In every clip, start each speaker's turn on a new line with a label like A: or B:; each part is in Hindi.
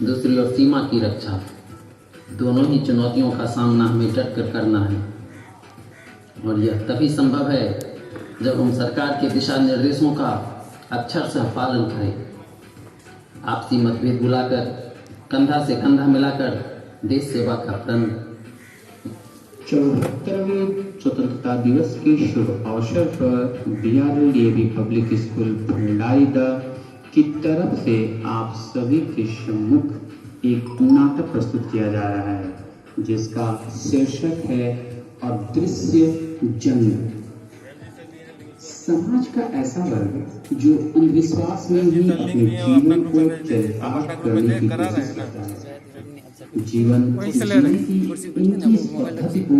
A: दूसरी ओर सीमा की रक्षा। दोनों ही चुनौतियों का सामना हमें डट कर करना है, और यह तभी संभव है जब हम सरकार के दिशा निर्देशों का अक्षरशः पालन करें। आपसी मतभेद भुलाकर, कंधा से कंधा मिलाकर देश सेवा का प्रण।
B: 74वें स्वतंत्रता दिवस के शुभ अवसर पर BRLDAV पब्लिक स्कूल भंडारीदा की तरफ से आप सभी के सम्मुख एक नाटक प्रस्तुत किया जा रहा है, जिसका शीर्षक है अदृश्य जंग। समाज का ऐसा वर्ग जो अंधविश्वास में ही अपने जीवन को चरितार्थ करने की कोशिश करता है, जीवन जीने की उनकी इस पद्धति को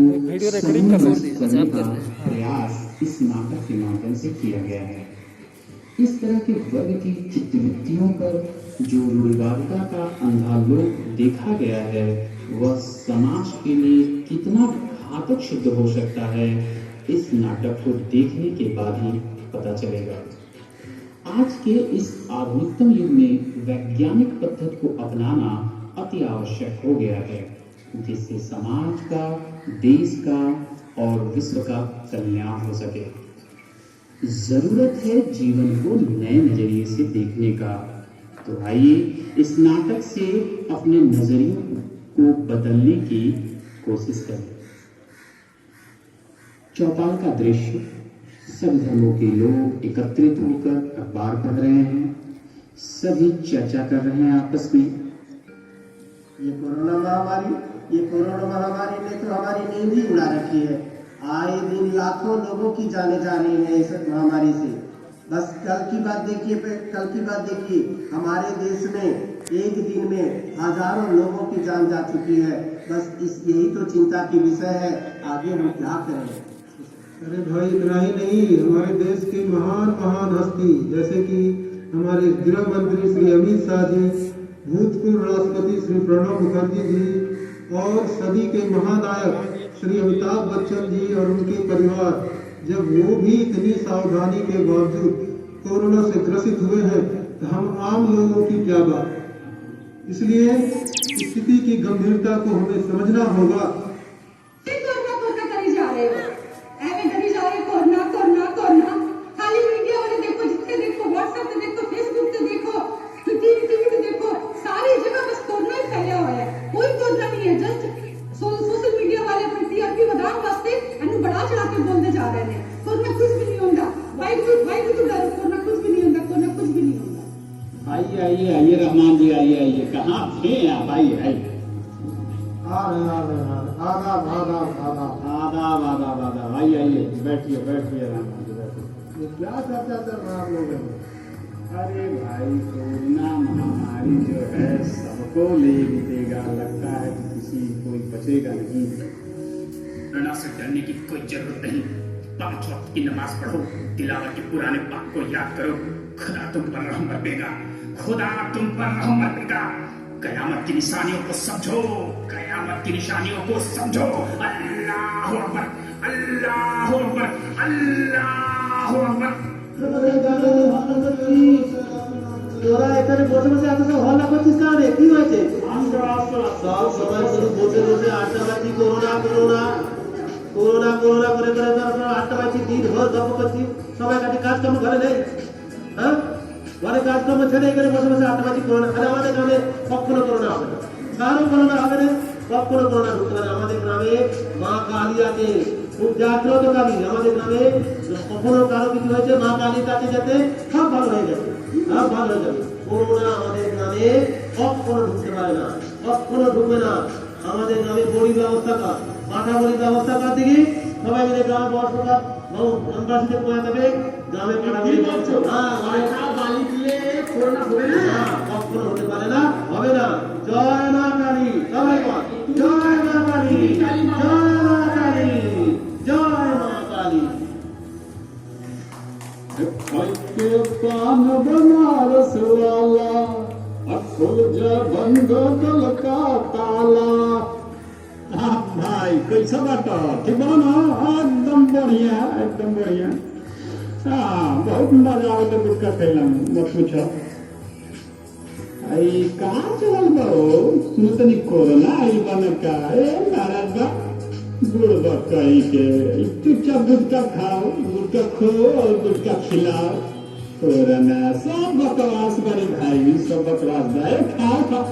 B: समन्वित करने का प्रयास इस नाटक के माध्यम से किया गया है। इस तरह के वर्ग की चित्तवृत्तियों पर जो रूढ़िवादिता का अंधा लोक देखा गया है, वह समाज के लिए कितना घातक सिद्ध हो सकता है, इस नाटक को देखने के बाद ही पता चलेगा। आज के इस आधुनिकतम युग में वैज्ञानिक पद्धति को अपनाना अति आवश्यक हो गया है, जिससे समाज का, देश का और विश्व का कल्याण हो सके। जरूरत है जीवन को नए नजरिए से देखने का। तो आइए इस नाटक से अपने नजरियों को बदलने की कोशिश करें। चौपाल का दृश्य, सभी धर्मों के लोग एकत्रित होकर अखबार पढ़ रहे हैं। सभी चर्चा कर रहे हैं आपस में।
C: ये कोरोना महामारी ने तो हमारी नींद ही उड़ा रखी है। आए दिन लाखों लोगों की जाने जा रही है इस महामारी से। बस कल की बात देखिए, हमारे देश में एक दिन में हजारों लोगों की जान जा चुकी है। बस यही तो चिंता की विषय है, आगे हम क्या करें।
D: अरे भाई, इतना ही नहीं, हमारे देश की महान हस्ती जैसे कि हमारे गृह मंत्री श्री अमित शाह जी, भूतपूर्व राष्ट्रपति श्री प्रणब मुखर्जी जी और सदी के महानायक श्री अमिताभ बच्चन जी और उनके परिवार, जब वो भी इतनी सावधानी के बावजूद कोरोना से ग्रसित हुए हैं, तो हम आम लोगों की क्या बात। इसलिए स्थिति की गंभीरता को हमें समझना होगा।
E: खाली मीडिया वाले देखो, जितने देखो, व्हाट्सएप पे देखो, फेसबुक पे देखो, टीवी पे देखो, सारी जगह बस कोरोना ही फैला हुआ है। कोई कोरोना नहीं है, जस्ट सोशल मीडिया वाले अपनी टीआरपी बढ़ाने वास्ते अनु बढ़ा चढ़ा के बोलते जा रहे हैं कोरोना कुछ भी नहीं होगा। वाइट तो डरो, कोरोना कुछ भी नहीं होगा, कोरोना कुछ भी नहीं होगा।
B: आइए रहमान जी, आइए। कहाँ थे आप? आइए। आदाब। आइए, बैठिए रहमान जी, बैठिए।
D: क्या चर्चा कर रहा आप लोगों में?
B: अरे भाई, कोरोना महामारी जो है सबको ले लेगा। लगता है कि किसी कोई बचेगा नहीं।
F: कोरोना से डरने की कोई जरूरत नहीं। 5 वक्त की नमाज पढ़ो, तिलावत के पुराने पाक को याद करो। खुदा तुम पर रहम बरसेगा, खुदा तुम पर रहम बरसेगा। कयामत की निशानियों को समझो, कयामत की निशानियों को समझो। अल्लाह अकबर, अल्लाह अकबर, अल्लाह अकबर।
C: তোরা এখানে বসে বসে এত সব হল্লা করছিস কারণে কি হয়েছে? সব সময় শুধু বসে আড্ডাবাজি, করোনা করে আড্ডাবাজি দিন ভর গল্প করছি। সবাই কাছে কাজকর্ম ঘরে নেই, হ্যাঁ? ঘরে কাজকর্ম ছেড়ে এখানে বসে বসে আড্ডাবাজি করোনা। আরে আমাদের গ্রামে কখনো করোনা হবে না, কারো করোনা হবে না, কখনো করোনা ঢুকতে পারে। আমাদের গ্রামে মা কালী আছে, খুব জাগ্রত কালী। আমাদের গ্রামে কখনো কারো কিছু হয়েছে, মা কালীর কাছে যেতে সব ভালো হয়ে যাবে, সব ভালো হয়ে যাবে। করোনা আমাদের গ্রামে কখনো ঢুকতে পারে না, কখনো ঢুকবে না। আমাদের গ্রামে বড়ি ব্যবস্থা কর, পাঠা বড়ি ব্যবস্থা কর দেখি। সবাই মিলে গ্রামে বর্ষকা গ্রামবাসীদের পৌঁছে দেবে। গ্রামে পাঠা বড়ি বালি দিলে করোনা হবে না, কখনো হতে পারে না, হবে না। জয় মা কালী, সবাই বল জয় মা কালী, জয় মা কালী, জয় মা কালী।
B: के पान बनारस वाला, खुल जा बंद कल का ताला। भाई कैसा बात? ठीक बा ना? एकदम बढ़िया। बहुत मजा आवे गुटखा खैला में, मत पूछो।
G: आई कहाँ चल बो सुनतनी कोरोना आई बन का महाराज बा गुड़ कहीं के चुपचाप गुटका खाओ गुटका खो और गुटका खिलाओ कोरोना सब बकवास बड़ी भाई सब बकवास भाई खाओ खाओ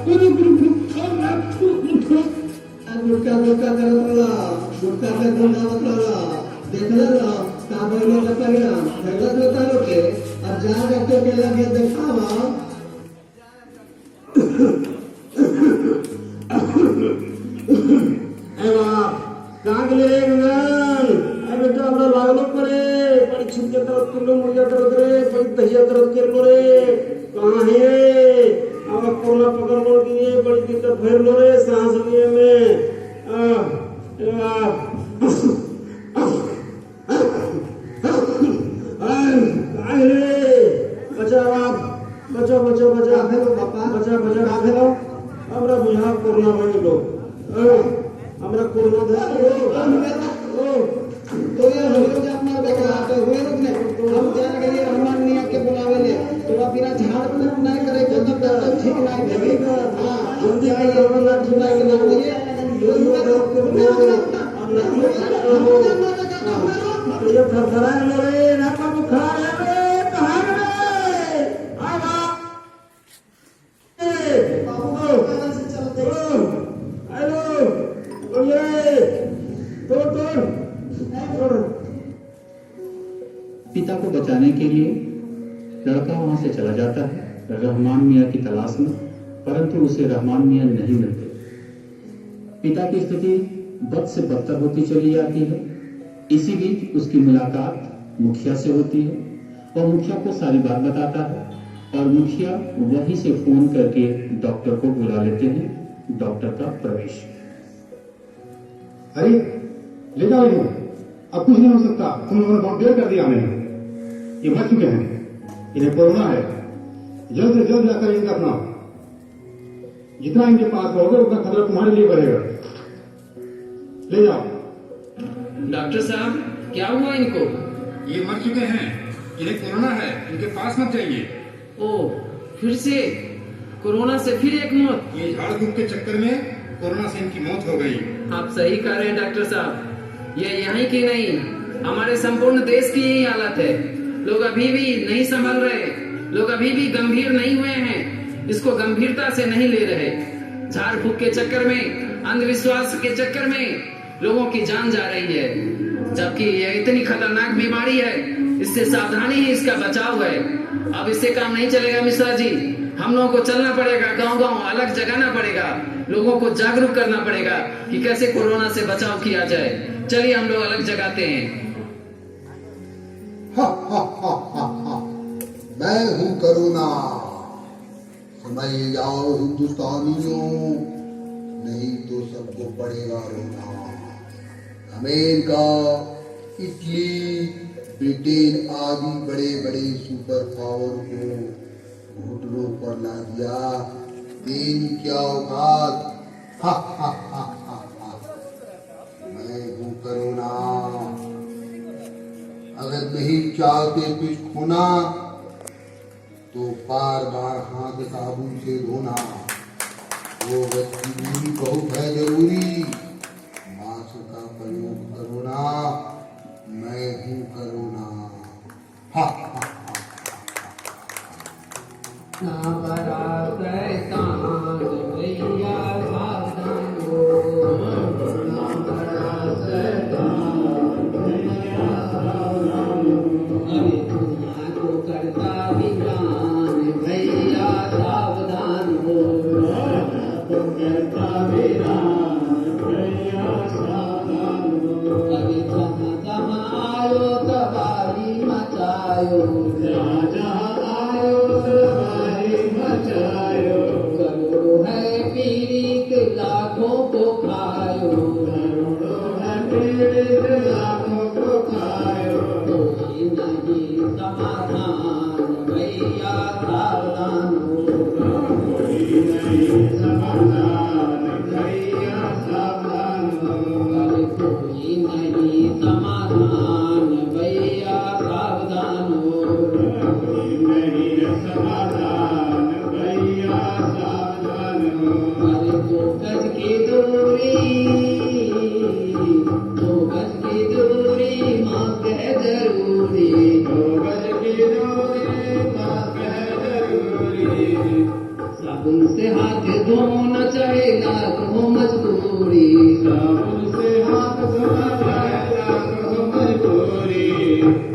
C: गुटका गुटका करत रहा गुटका के धंधा मत रहा देखले रहा का बोले का परिणाम पहले होता लोगे अब जा डॉक्टर के लगे दिखावा ए बाप कहाँ के लिए गंगन अरे बेटा हमरा लागलो पड़े बड़ी छिलके दर्द कर लो मुझे दर्द रे बड़ी दहिया दर्द कर लो रे कहाँ है अब कोरोना पकड़ लो दिए बड़ी दिक्कत भर लो रे सांस लिए में बचा बाप बचा बचा बचा पापा बचा बचा हमरा बुझा कोरोना में लो हमरा कोरोना तो ये लोग जब मार बेटा तो हुए लोग ने हम क्या करिए रहमान मियां के बुलावे ले तो बिना झाड़ फूक नहीं करे तो तब ठीक नहीं लगेगा हां जल्दी आइए कोरोना जुलाई के नाम लिए तो ये थरथराए लो रे ना का बुखार है रे कहां रे आवा बाबू से चलते हेलो बोलिए तो
B: पिता को बचाने के लिए लड़का वहां से चला जाता है रहमान मियां की तलाश में, परंतु उसे रहमान मियां नहीं मिलते। पिता की स्थिति बद से बदतर होती चली जाती है। इसी बीच उसकी मुलाकात मुखिया से होती है और मुखिया को सारी बात बताता है और मुखिया वहीं से फोन करके डॉक्टर को बुला लेते हैं। डॉक्टर का प्रवेश।
G: अरे ले जाओ इन्हें, अब कुछ नहीं हो सकता, तुम लोगों ने बहुत देर कर दिया हमें। ये मर चुके हैं, इन्हें कोरोना है, जल्द से जल्द जाकर इनका अपना जितना इनके पास होगा उतना खतरा तुम्हारे लिए बढ़ेगा। ले जाओ।
A: डॉक्टर साहब क्या हुआ इनको?
G: ये मर चुके हैं, इन्हें कोरोना है, इनके पास मत जाइए।
A: ओ फिर से कोरोना से फिर एक मौत।
G: ये झाड़ फूक के चक्कर में कोरोना से इनकी मौत हो गई।
A: आप सही कह रहे हैं डॉक्टर साहब, ये यहीं की नहीं हमारे संपूर्ण देश की यही हालत है। लोग अभी भी नहीं संभल रहे, लोग अभी भी गंभीर नहीं हुए हैं, इसको गंभीरता से नहीं ले रहे। झाड़ फूक के चक्कर में, अंधविश्वास के चक्कर में लोगों की जान जा रही है, जबकि यह इतनी खतरनाक बीमारी है, इससे सावधानी ही इसका बचाव है। अब इससे काम नहीं चलेगा मिश्रा जी, हम लोगों को चलना पड़ेगा, गांव-गांव अलग जगाना पड़ेगा, लोगों को जागरूक करना पड़ेगा कि कैसे कोरोना से बचाव किया जाए। चलिए हम लोग अलग जगाते हैं।
H: मैं हूं कोरोना, समझ जाओ हिंदुस्तानियों, नहीं तो सबको पड़ेगा रोना। अमेरिका, इटली, ब्रिटेन आदि बड़े बड़े सुपर पावर को घुटनों पर ला दिया, तेरी क्या औकात। मैं हूं कोरोना, अगर नहीं चाहते कुछ खोना तो बार बार हाथ साबुन से धोना। वो व्यक्ति दूरी बहुत है जरूरी, मास्क का प्रयोग करोना। मैं हूं कोरोना।
G: समाधान भैया
A: की दूरी, 2 गज की दूरी मास्क है जरूरी, 2 गज की दूरी मास्क है जरूरी, साबुन से हाथ धोना चाहेगा तो मजबूरी, साबुन से हाथ धोना चाहेगा तो मजबूरी,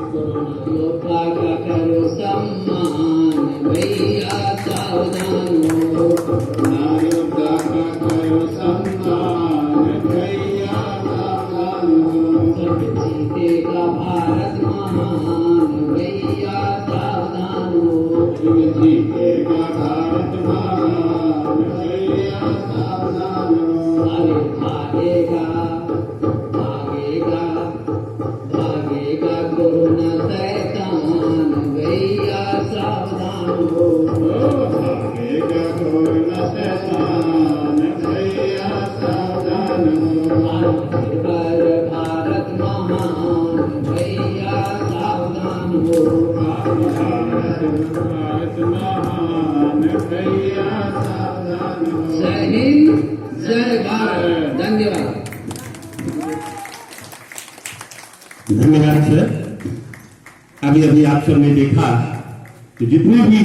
A: कोरोना योद्धा का करो सम्मान भैया सावधान हो, कोरोना योद्धा का करो सम्मान भैया सावधान हो, सब जीतेगा भारत महान भैया सावधान हो, सब जीतेगा भारत महान भैया सावधान हो, अरे भागेगा भागेगा भागेगा कोरोना शैतान भैया सावधान हो, भागेगा कोरोना शैतान भैया सावधान हो, आत्मनिर्भर भारत महान भैया सावधान हो, आत्मनिर्भर भारत महान भैया सावधान हो। जय हिंद जय भारत। धन्यवाद।
G: धन्यवाद सर। अभी आप सबने देखा कि जितने भी